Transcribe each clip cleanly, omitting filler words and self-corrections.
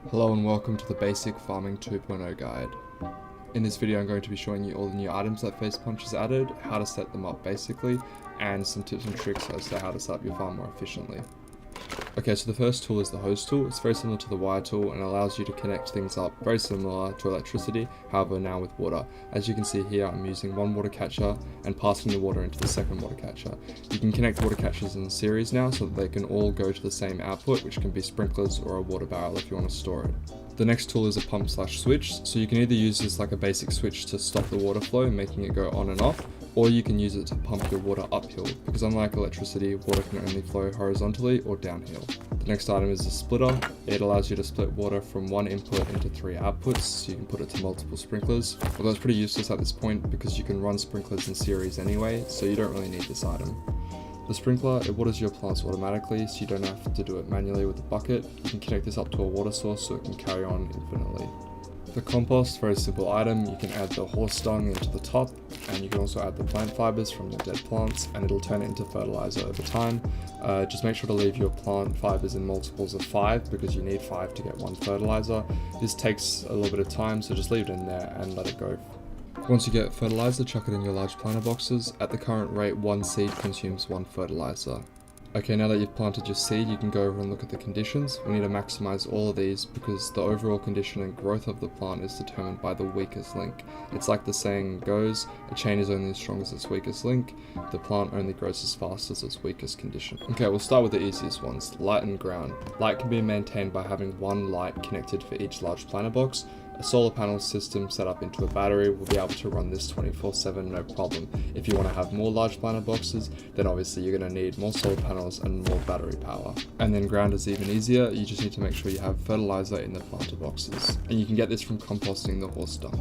Hello and welcome to the Basic Farming 2.0 guide. In this video I'm going to be showing you all the new items that Facepunch has added, how to set them up basically, and some tips and tricks as to how to set up your farm more efficiently. Okay, so the first tool is the hose tool. It's very similar to the wire tool and allows you to connect things up very similar to electricity, however now with water. As you can see here, I'm using one water catcher and passing the water into the second water catcher. You can connect water catchers in series now so that they can all go to the same output, which can be sprinklers or a water barrel if you want to store it. The next tool is a pump/switch, so you can either use this like a basic switch to stop the water flow, making it go on and off, or you can use it to pump your water uphill, because unlike electricity, water can only flow horizontally or downhill. The next item is a splitter. It allows you to split water from one input into 3 outputs, so you can put it to multiple sprinklers, although it's pretty useless at this point because you can run sprinklers in series anyway, so you don't really need this item. The sprinkler, it waters your plants automatically, so you don't have to do it manually with a bucket. You can connect this up to a water source so it can carry on infinitely. The compost, very simple item. You can add the horse dung into the top, and you can also add the plant fibers from the dead plants, and it'll turn it into fertilizer over time. Just make sure to leave your plant fibers in multiples of 5 because you need 5 to get 1 fertilizer. This takes a little bit of time, so just leave it in there and let it go. Once you get fertilizer, chuck it in your large planter boxes. At the current rate, 1 seed consumes 1 fertilizer. Okay, now that you've planted your seed, you can go over and look at the conditions. We need to maximize all of these because the overall condition and growth of the plant is determined by the weakest link. It's like the saying goes, a chain is only as strong as its weakest link. The plant only grows as fast as its weakest condition. Okay, we'll start with the easiest ones, light and ground. Light can be maintained by having 1 light connected for each large planter box. A solar panel system set up into a battery will be able to run this 24/7 no problem. If you want to have more large planter boxes, then obviously you're going to need more solar panels and more battery power. And then ground is even easier. You just need to make sure you have fertilizer in the planter boxes. And you can get this from composting the horse dung.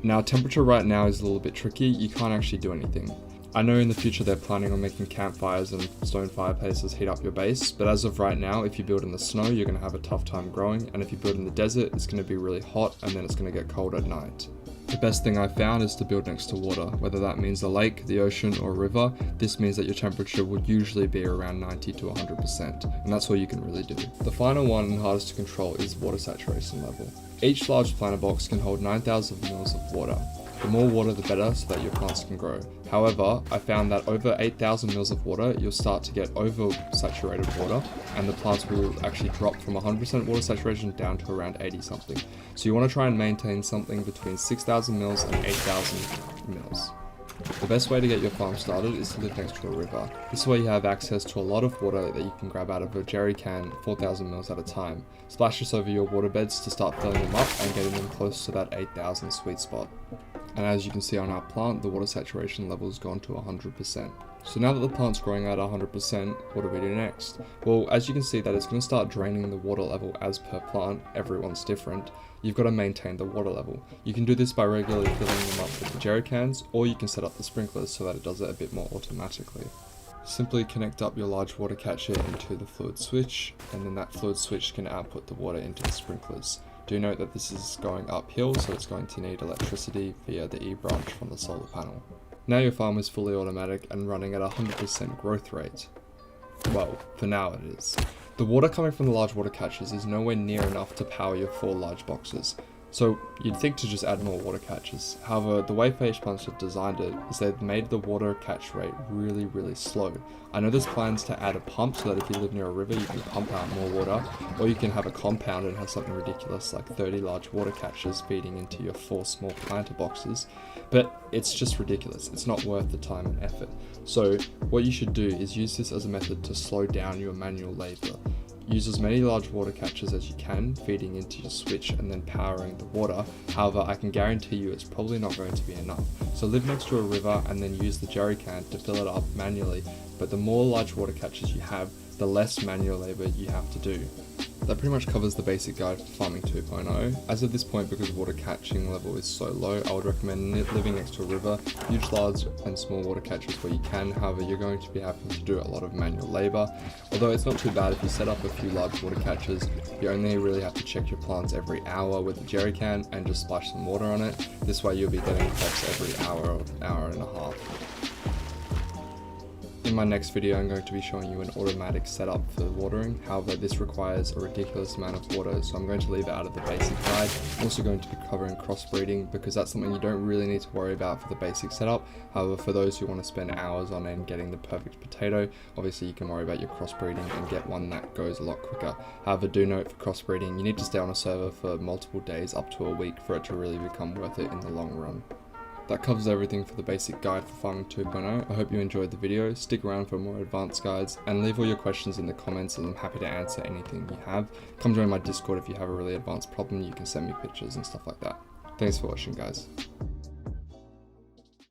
Now temperature right now is a little bit tricky. You can't actually do anything. I know in the future they're planning on making campfires and stone fireplaces heat up your base, but as of right now, if you build in the snow, you're going to have a tough time growing, and if you build in the desert, it's going to be really hot and then it's going to get cold at night. The best thing I've found is to build next to water, whether that means a lake, the ocean, or a river. This means that your temperature would usually be around 90 to 100%, and that's all you can really do. The final one and hardest to control is water saturation level. Each large planter box can hold 9,000 mils of water. The more water the better so that your plants can grow. However, I found that over 8,000 mils of water, you'll start to get oversaturated water and the plants will actually drop from 100% water saturation down to around 80 something. So you want to try and maintain something between 6,000 mils and 8,000 mils. The best way to get your farm started is to live next to a river. This way you have access to a lot of water that you can grab out of a jerry can 4,000 mils at a time. Splash this over your water beds to start filling them up and getting them close to that 8,000 sweet spot. And as you can see on our plant, the water saturation level has gone to 100%. So now that the plant's growing at 100%, what do we do next? Well, as you can see that it's going to start draining the water level as per plant, everyone's different. You've got to maintain the water level. You can do this by regularly filling them up with the jerry cans, or you can set up the sprinklers so that it does it a bit more automatically. Simply connect up your large water catcher into the fluid switch, and then that fluid switch can output the water into the sprinklers. Do note that this is going uphill, so it's going to need electricity via the E branch from the solar panel. Now your farm is fully automatic and running at 100% growth rate. Well, for now it is. The water coming from the large water catchers is nowhere near enough to power your 4 large boxes. So you'd think to just add more water catchers. However, the way Facepunch have designed it is they've made the water catch rate really slow. I know there's plans to add a pump so that if you live near a river you can pump out more water, or you can have a compound and have something ridiculous like 30 large water catchers feeding into your 4 small planter boxes, but it's just ridiculous. It's not worth the time and effort. So what you should do is use this as a method to slow down your manual labor. Use as many large water catchers as you can, feeding into your switch and then powering the water. However, I can guarantee you it's probably not going to be enough. So live next to a river and then use the jerry can to fill it up manually. But the more large water catchers you have, the less manual labor you have to do. That pretty much covers the basic guide for Farming 2.0. As of this point, because water catching level is so low, I would recommend living next to a river. Use large and small water catchers where you can, however you're going to be having to do a lot of manual labour. Although it's not too bad if you set up a few large water catchers, you only really have to check your plants every hour with a jerry can and just splash some water on it. This way you'll be getting crops every hour or hour and a half. In my next video, I'm going to be showing you an automatic setup for watering. However, this requires a ridiculous amount of water, so I'm going to leave it out of the basic guide. I'm also going to be covering crossbreeding because that's something you don't really need to worry about for the basic setup. However, for those who want to spend hours on end getting the perfect potato, obviously you can worry about your crossbreeding and get one that goes a lot quicker. However, do note for crossbreeding, you need to stay on a server for multiple days up to a week for it to really become worth it in the long run. That covers everything for the basic guide for Farming 2.0. I hope you enjoyed the video. Stick around for more advanced guides and leave all your questions in the comments and I'm happy to answer anything you have. Come join my Discord if you have a really advanced problem. You can send me pictures and stuff like that. Thanks for watching, guys.